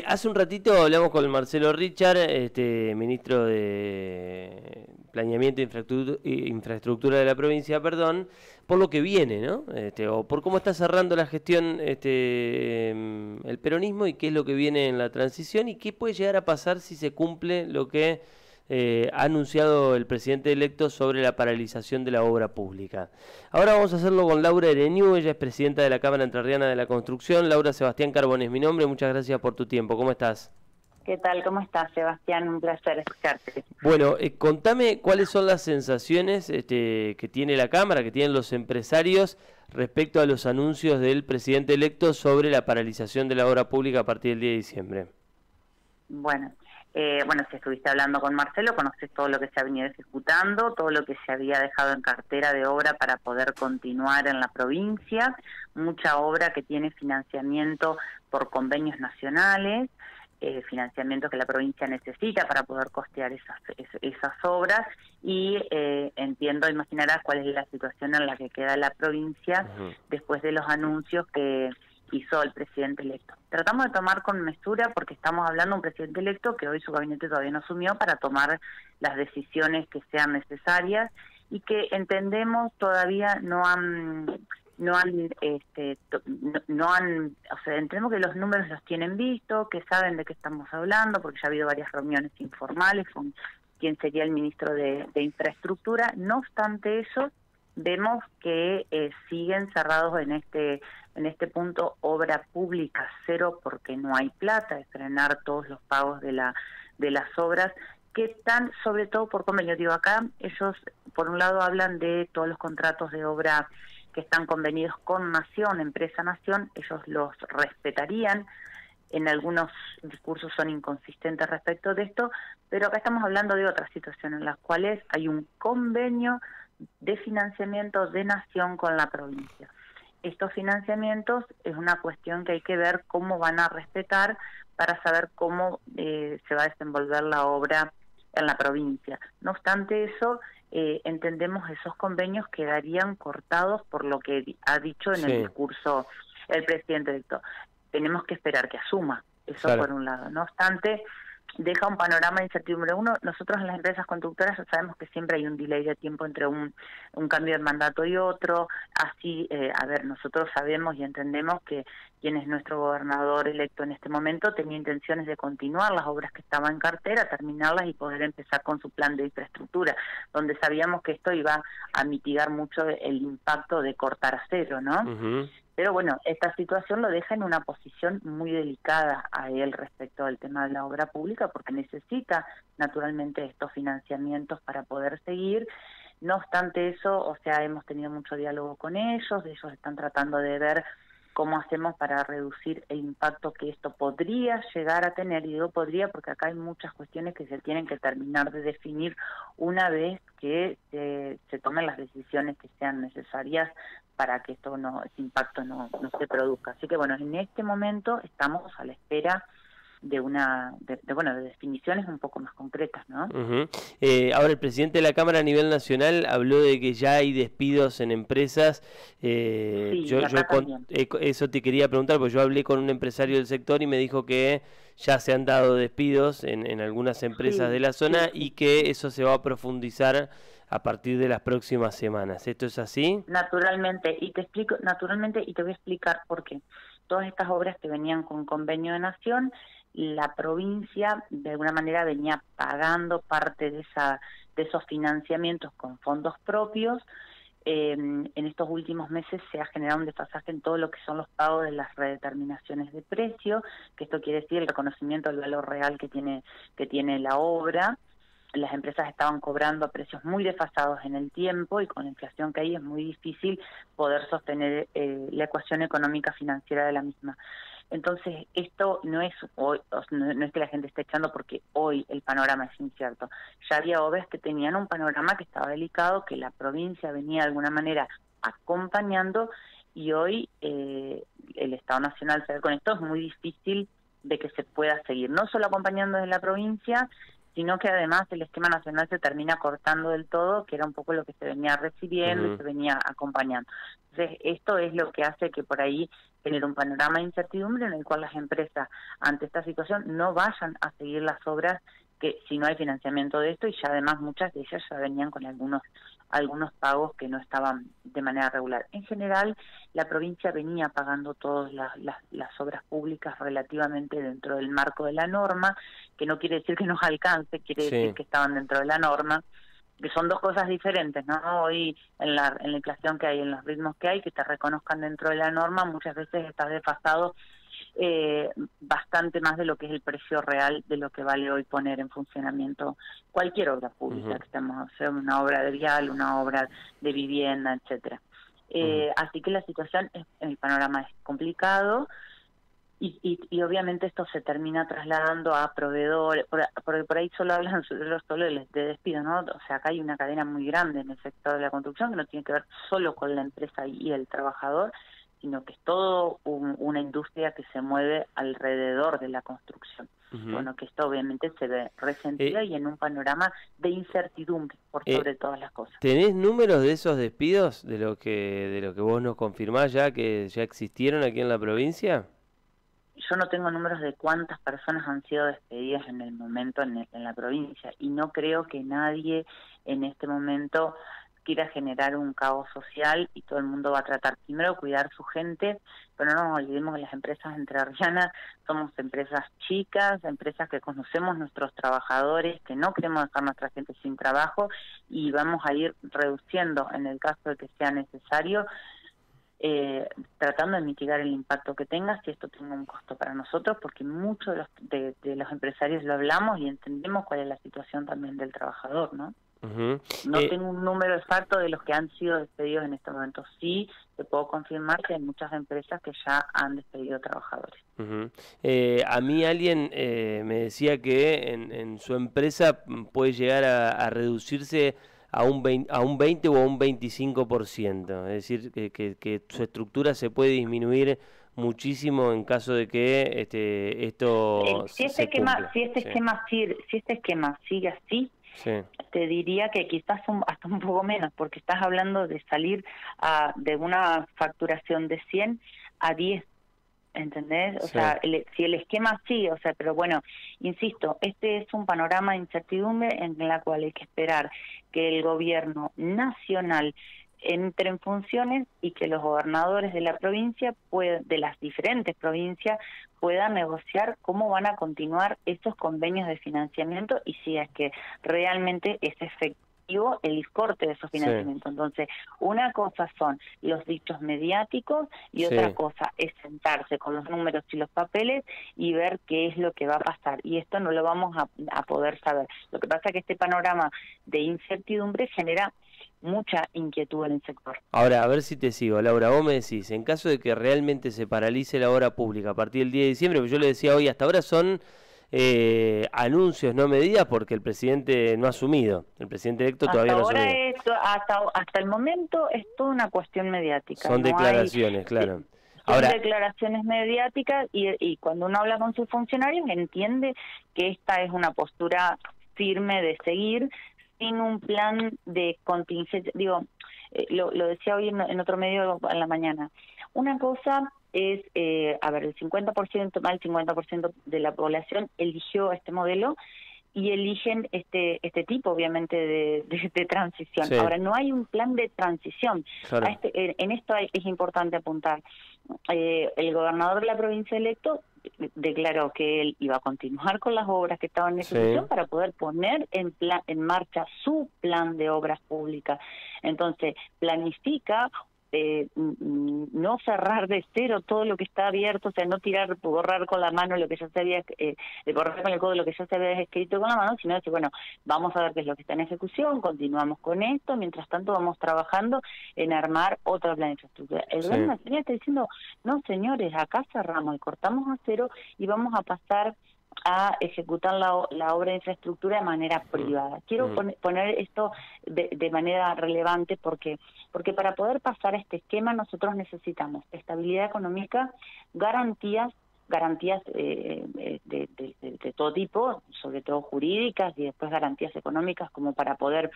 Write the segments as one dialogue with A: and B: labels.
A: Hace un ratito hablamos con Marcelo Richard, ministro de Planeamiento e Infraestructura de la provincia, perdón, por lo que viene, ¿no? O por cómo está cerrando la gestión el peronismo y qué es lo que viene en la transición y qué puede llegar a pasar si se cumple lo que ha anunciado el presidente electo sobre la paralización de la obra pública. Ahora vamos a hacerlo con Laura Ereñú, ella es presidenta de la Cámara Entrerriana de la Construcción. Laura, Sebastián Carbón es mi nombre, muchas gracias por tu tiempo. ¿Cómo estás?
B: ¿Qué tal? ¿Cómo estás, Sebastián? Un placer escucharte.
A: Bueno, contame cuáles son las sensaciones que tiene la Cámara, que tienen los empresarios respecto a los anuncios del presidente electo sobre la paralización de la obra pública a partir del 10 de diciembre.
B: Bueno, si estuviste hablando con Marcelo, conoces todo lo que se ha venido ejecutando, todo lo que se había dejado en cartera de obra para poder continuar en la provincia, mucha obra que tiene financiamiento por convenios nacionales, financiamiento que la provincia necesita para poder costear esas obras y entiendo, imaginarás cuál es la situación en la que queda la provincia después de los anuncios que hizo el presidente electo. Tratamos de tomar con mesura porque estamos hablando de un presidente electo que hoy su gabinete todavía no asumió para tomar las decisiones que sean necesarias y que entendemos todavía no han, o sea, entendemos que los números los tienen visto, que saben de qué estamos hablando, porque ya ha habido varias reuniones informales con quien sería el ministro de Infraestructura. No obstante eso, vemos que siguen cerrados en este punto obra pública cero porque no hay plata de frenar todos los pagos de las obras que están sobre todo por convenio. Digo, acá ellos por un lado hablan de todos los contratos de obra que están convenidos con Nación, Empresa Nación, ellos los respetarían. En algunos discursos son inconsistentes respecto de esto, pero acá estamos hablando de otra situación en las cuales hay un convenio de financiamiento de Nación con la provincia. Estos financiamientos es una cuestión que hay que ver cómo van a respetar para saber cómo se va a desenvolver la obra en la provincia. No obstante eso, entendemos esos convenios quedarían cortados por lo que ha dicho en el discurso el presidente electo. Tenemos que esperar que asuma, eso claro. Por un lado. No obstante, deja un panorama de incertidumbre. Nosotros en las empresas constructoras sabemos que siempre hay un delay de tiempo entre un cambio de mandato y otro. Así, nosotros sabemos y entendemos que quien es nuestro gobernador electo en este momento tenía intenciones de continuar las obras que estaban en cartera, terminarlas y poder empezar con su plan de infraestructura, donde sabíamos que esto iba a mitigar mucho el impacto de cortar a cero, ¿no? Pero bueno, esta situación lo deja en una posición muy delicada a él respecto al tema de la obra pública porque necesita naturalmente estos financiamientos para poder seguir. No obstante eso, o sea, hemos tenido mucho diálogo con ellos están tratando de ver cómo hacemos para reducir el impacto que esto podría llegar a tener, y digo podría porque acá hay muchas cuestiones que se tienen que terminar de definir una vez que se tomen las decisiones que sean necesarias para que ese impacto no se produzca. Así que bueno, en este momento estamos a la espera de de definiciones un poco más concretas, ¿no?
A: Ahora el presidente de la Cámara a nivel nacional habló de que ya hay despidos en empresas.
B: Sí,
A: eso te quería preguntar, porque yo hablé con un empresario del sector y me dijo que ya se han dado despidos en algunas empresas de la zona y que eso se va a profundizar a partir de las próximas semanas. ¿Esto es así?
B: Naturalmente, y te voy a explicar por qué. Todas estas obras que venían con convenio de Nación, la provincia de alguna manera venía pagando parte de esos financiamientos con fondos propios. En estos últimos meses se ha generado un desfasaje en todo lo que son los pagos de las redeterminaciones de precio, que esto quiere decir el reconocimiento del valor real que tiene la obra. Las empresas estaban cobrando a precios muy desfasados en el tiempo y con la inflación que hay es muy difícil poder sostener la ecuación económica financiera de la misma. Entonces, esto no es hoy, no es que la gente esté echando porque hoy el panorama es incierto. Ya había obras que tenían un panorama que estaba delicado, que la provincia venía de alguna manera acompañando y hoy el Estado Nacional se ve con esto, es muy difícil de que se pueda seguir, no solo acompañando desde la provincia, sino que además el esquema nacional se termina cortando del todo, que era un poco lo que se venía recibiendo y se venía acompañando. Entonces, esto es lo que hace que por ahí genera un panorama de incertidumbre en el cual las empresas, ante esta situación, no vayan a seguir las obras que si no hay financiamiento de esto, y ya además muchas de ellas ya venían con algunos pagos que no estaban de manera regular. En general, la provincia venía pagando todas las obras públicas relativamente dentro del marco de la norma, que no quiere decir que nos alcance, quiere decir que estaban dentro de la norma, que son dos cosas diferentes, ¿no? Hoy en la inflación que hay, en los ritmos que hay, que te reconozcan dentro de la norma, muchas veces estás desfasado bastante más de lo que es el precio real de lo que vale hoy poner en funcionamiento cualquier obra pública, que estemos, sea una obra de vial, una obra de vivienda, etcétera. Así que la situación, el panorama es complicado. Y obviamente esto se termina trasladando a proveedores, porque por ahí solo hablan solo de despido, ¿no? O sea, acá hay una cadena muy grande en el sector de la construcción que no tiene que ver solo con la empresa y el trabajador, sino que es todo una industria que se mueve alrededor de la construcción. Bueno, que esto obviamente se ve resentida y en un panorama de incertidumbre por sobre todas las cosas.
A: ¿Tenés números de esos despidos, de lo que vos nos confirmás ya, que ya existieron aquí en la provincia?
B: Yo no tengo números de cuántas personas han sido despedidas en el momento en la provincia, y no creo que nadie en este momento quiera generar un caos social, y todo el mundo va a tratar primero de cuidar su gente, pero no nos olvidemos que las empresas entrerrianas somos empresas chicas, empresas que conocemos nuestros trabajadores, que no queremos dejar a nuestra gente sin trabajo, y vamos a ir reduciendo en el caso de que sea necesario, tratando de mitigar el impacto que tenga, si esto tiene un costo para nosotros, porque muchos de los empresarios lo hablamos y entendemos cuál es la situación también del trabajador, ¿no? No tengo un número exacto de los que han sido despedidos en este momento. Sí, te puedo confirmar que hay muchas empresas que ya han despedido trabajadores.
A: A mí alguien me decía que en su empresa puede llegar a reducirse a un 20 o a un 25%, es decir, que su estructura se puede disminuir muchísimo en caso de que esto
B: si este esquema sigue así, te diría que quizás hasta un poco menos, porque estás hablando de salir de una facturación de 100 a 10. ¿Entendés? O sea, si el esquema sigue, o sea, pero bueno, insisto, este es un panorama de incertidumbre en la cual hay que esperar que el gobierno nacional entre en funciones y que los gobernadores de la provincia, de las diferentes provincias, puedan negociar cómo van a continuar estos convenios de financiamiento y si es que realmente es efectivo el corte de esos financiamientos. Entonces, una cosa son los dichos mediáticos y otra cosa es sentarse con los números y los papeles y ver qué es lo que va a pasar. Y esto no lo vamos a poder saber. Lo que pasa es que este panorama de incertidumbre genera mucha inquietud en el sector.
A: Ahora, a ver si te sigo, Laura, vos me decís, en caso de que realmente se paralice la obra pública a partir del 10 de diciembre, pues yo le decía hoy, hasta ahora son anuncios, no medidas, porque el presidente no ha asumido, el presidente electo todavía no ha asumido.
B: Hasta el momento es toda una cuestión mediática.
A: Son declaraciones, claro.
B: Son declaraciones mediáticas y cuando uno habla con sus funcionarios entiende que esta es una postura firme de seguir sin un plan de contingencia. Digo, lo decía hoy en otro medio en la mañana. Una cosa es, el 50%, más del 50% de la población eligió este modelo y eligen este tipo, obviamente, de transición. Ahora, no hay un plan de transición. En esto es importante apuntar. El gobernador de la provincia electo declaró que él iba a continuar con las obras que estaban en ejecución para poder poner en marcha su plan de obras públicas. Entonces, planifica no cerrar de cero todo lo que está abierto, o sea, no borrar con la mano lo que ya se había, borrar con el codo lo que ya se había escrito con la mano, sino decir, bueno, vamos a ver qué es lo que está en ejecución, continuamos con esto, mientras tanto vamos trabajando en armar otro plan de infraestructura. El gobierno nacional está diciendo, no señores, acá cerramos y cortamos a cero y vamos a pasar a ejecutar la obra de infraestructura de manera privada. Quiero poner esto de manera relevante porque para poder pasar a este esquema nosotros necesitamos estabilidad económica, garantías de de todo tipo, sobre todo jurídicas y después garantías económicas como para poder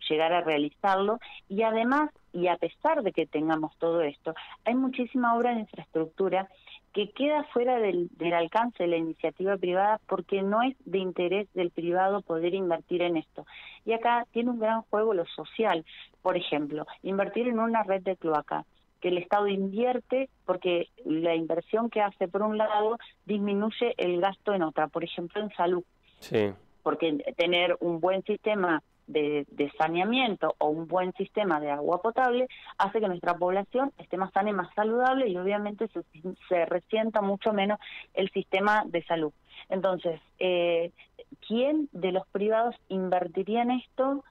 B: llegar a realizarlo. Y además, y a pesar de que tengamos todo esto, hay muchísima obra de infraestructura que queda fuera del alcance de la iniciativa privada porque no es de interés del privado poder invertir en esto. Y acá tiene un gran juego lo social. Por ejemplo, invertir en una red de cloaca, que el Estado invierte porque la inversión que hace por un lado disminuye el gasto en otra, por ejemplo en salud.
A: Sí.
B: Porque tener un buen sistema de saneamiento o un buen sistema de agua potable hace que nuestra población esté más sana y más saludable y obviamente se resienta mucho menos el sistema de salud. Entonces, ¿quién de los privados invertiría en esto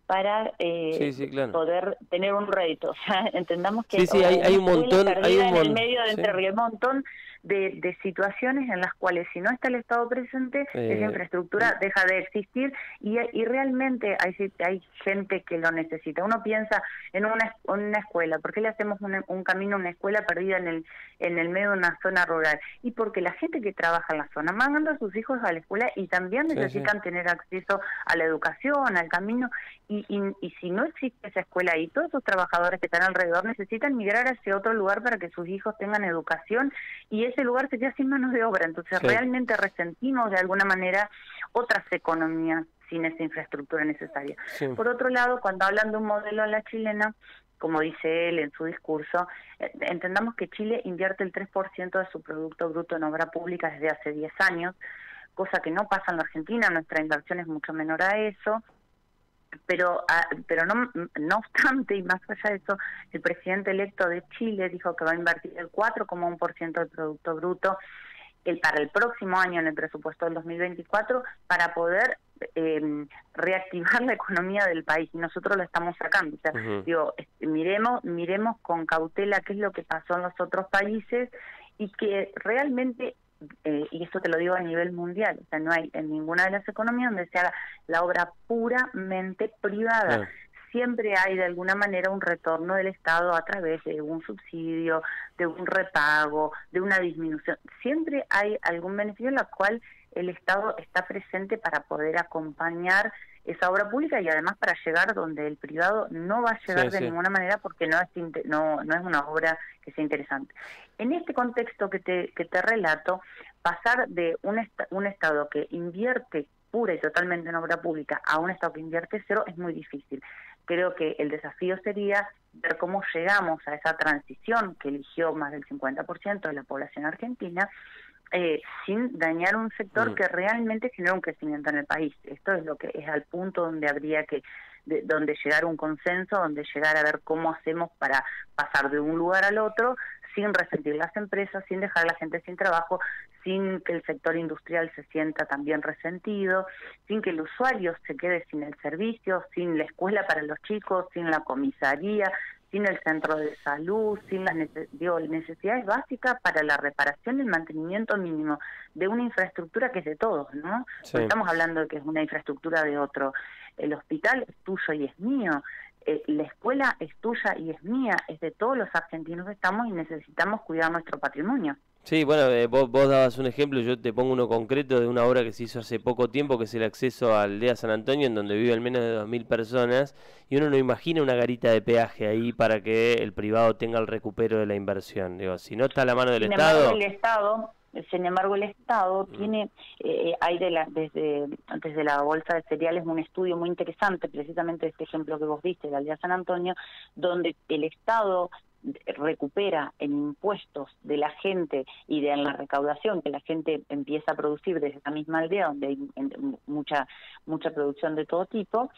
B: para
A: claro.
B: poder tener un rédito? O sea, entendamos que
A: hay un montón,
B: en el medio de Entre Ríos, un montón de situaciones en las cuales si no está el Estado presente, esa infraestructura deja de existir y realmente hay gente que lo necesita. Uno piensa en una escuela, ¿por qué le hacemos un camino a una escuela perdida en el medio de una zona rural? Y porque la gente que trabaja en la zona manda a sus hijos a la escuela y también necesitan tener acceso a la educación, al camino, y si no existe esa escuela ahí, todos esos trabajadores que están alrededor necesitan migrar hacia otro lugar para que sus hijos tengan educación y ese lugar se queda sin manos de obra. Entonces realmente resentimos de alguna manera otras economías sin esa infraestructura necesaria. Por otro lado, cuando hablan de un modelo a la chilena, como dice él en su discurso, entendamos que Chile invierte el 3% de su Producto Bruto en obra pública desde hace 10 años, cosa que no pasa en la Argentina, nuestra inversión es mucho menor a eso. Pero no obstante, y más allá de eso, el presidente electo de Chile dijo que va a invertir el 4,1% del Producto Bruto para el próximo año en el presupuesto del 2024 para poder reactivar la economía del país, y nosotros lo estamos sacando. O sea, digo, miremos con cautela qué es lo que pasó en los otros países y que realmente... y esto te lo digo a nivel mundial, o sea, no hay en ninguna de las economías donde se haga la obra puramente privada. Siempre hay de alguna manera un retorno del Estado a través de un subsidio, de un repago, de una disminución. Siempre hay algún beneficio en el cual el Estado está presente para poder acompañar esa obra pública y además para llegar donde el privado no va a llegar de ninguna manera porque no es una obra que sea interesante. En este contexto que te relato, pasar de un Estado que invierte pura y totalmente en obra pública a un Estado que invierte cero es muy difícil. Creo que el desafío sería ver cómo llegamos a esa transición que eligió más del 50% de la población argentina, sin dañar un sector que realmente genera un crecimiento en el país. Esto es lo que es al punto donde habría que donde llegar a un consenso, donde llegar a ver cómo hacemos para pasar de un lugar al otro sin resentir las empresas, sin dejar a la gente sin trabajo, sin que el sector industrial se sienta también resentido, sin que el usuario se quede sin el servicio, sin la escuela para los chicos, sin la comisaría, sin el centro de salud, sin las necesidades básicas para la reparación y el mantenimiento mínimo de una infraestructura que es de todos, ¿no? No estamos hablando de que es una infraestructura de otro. El hospital es tuyo y es mío. La escuela es tuya y es mía, es de todos los argentinos que estamos y necesitamos cuidar nuestro patrimonio.
A: Sí, bueno, vos dabas un ejemplo, yo te pongo uno concreto de una obra que se hizo hace poco tiempo, que es el acceso a Aldea San Antonio, en donde viven menos de 2.000 personas, y uno no imagina una garita de peaje ahí para que el privado tenga el recupero de la inversión. Digo, si no está a la mano del Estado...
B: Sin embargo, el Estado tiene, hay desde la Bolsa de Cereales un estudio muy interesante, precisamente de este ejemplo que vos diste, de Aldea San Antonio, donde el Estado recupera en impuestos de la gente y en la recaudación que la gente empieza a producir desde esa misma aldea, donde hay mucha producción de todo tipo,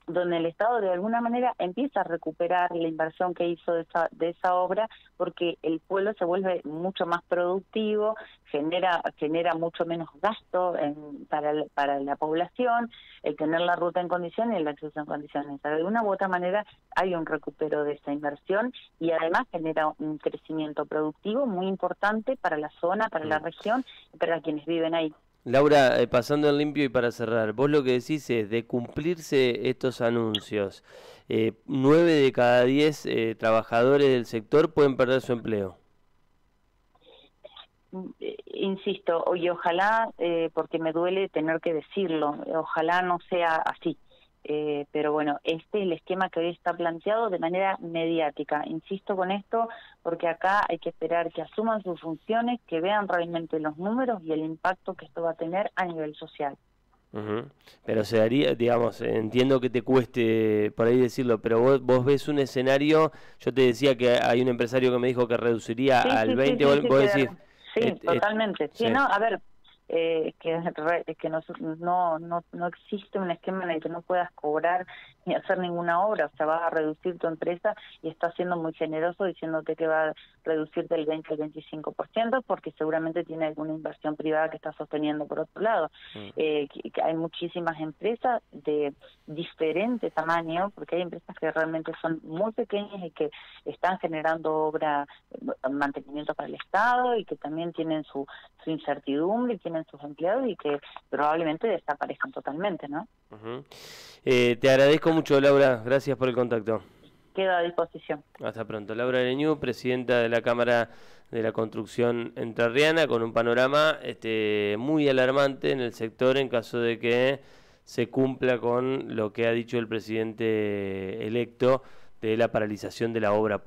B: donde el Estado de alguna manera empieza a recuperar la inversión que hizo de esa obra, porque el pueblo se vuelve mucho más productivo, genera mucho menos gasto para la población, el tener la ruta en condiciones y el acceso en condiciones. De una u otra manera hay un recupero de esa inversión y además genera un crecimiento productivo muy importante para la zona, para la región y para quienes viven ahí.
A: Laura, pasando en limpio y para cerrar, vos lo que decís es de cumplirse estos anuncios, 9 de cada 10 trabajadores del sector pueden perder su empleo.
B: Insisto, y ojalá, porque me duele tener que decirlo, ojalá no sea así. Pero bueno, este es el esquema que hoy está planteado de manera mediática. Insisto con esto porque acá hay que esperar que asuman sus funciones, que vean realmente los números y el impacto que esto va a tener a nivel social.
A: Pero se daría, digamos, entiendo que te cueste por ahí decirlo, pero vos ves un escenario, yo te decía que hay un empresario que me dijo que reduciría
B: Sí,
A: al
B: sí, sí,
A: 20,
B: sí,
A: vos decís...
B: sí, totalmente. Sí,
A: sí.
B: no, a ver, que no existe un esquema en el que no puedas cobrar ni hacer ninguna obra, o sea, vas a reducir tu empresa y estás siendo muy generoso diciéndote que va a reducir del 20 al 25% porque seguramente tiene alguna inversión privada que está sosteniendo por otro lado. Que hay muchísimas empresas de diferente tamaño, porque hay empresas que realmente son muy pequeñas y que están generando obra, mantenimiento para el Estado y que también tienen su incertidumbre y tienen sus empleados y que probablemente desaparezcan totalmente, ¿no?
A: Te agradezco mucho, Laura. Gracias por el contacto.
B: Quedo a disposición.
A: Hasta pronto. Laura Leñú, presidenta de la Cámara de la Construcción Entrerriana, con un panorama muy alarmante en el sector en caso de que se cumpla con lo que ha dicho el presidente electo de la paralización de la obra pública.